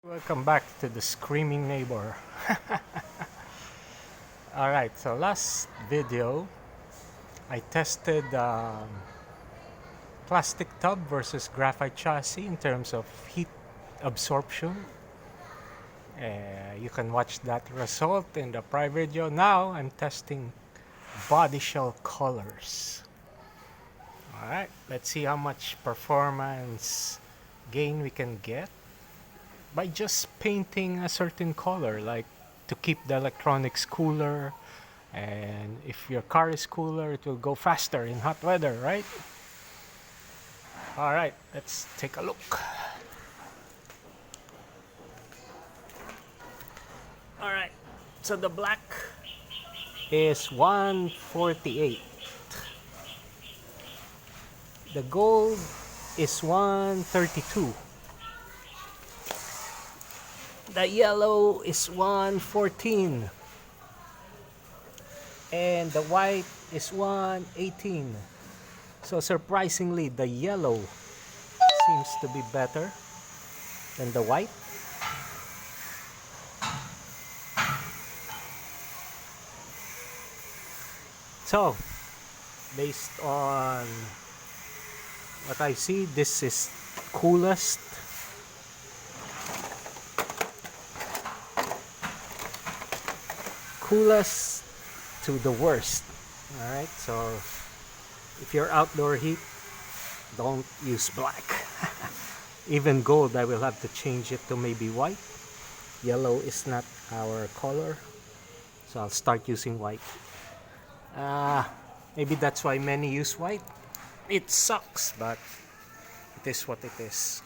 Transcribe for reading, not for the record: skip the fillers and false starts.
Welcome back to the Screaming Neighbor. Alright, so last video I tested plastic tub versus graphite chassis in terms of heat absorption. You can watch that result in the prior video. Now I'm testing body shell colors. Alright, let's see how much performance gain we can get by just painting a certain color, like to keep the electronics cooler, and if your car is cooler it will go faster in hot weather, right? All right, let's take a look. All right, so the black is 148, the gold is 132, the yellow is 114, and the white is 118. So surprisingly, the yellow seems to be better than the white. So based on what I see, this is coolest. Coolest to the worst. Alright, so if you're outdoor heat, don't use black. Even gold, I will have to change it to maybe white. Yellow is not our color, so I'll start using white. Maybe that's why many use white. It sucks, but it is what it is.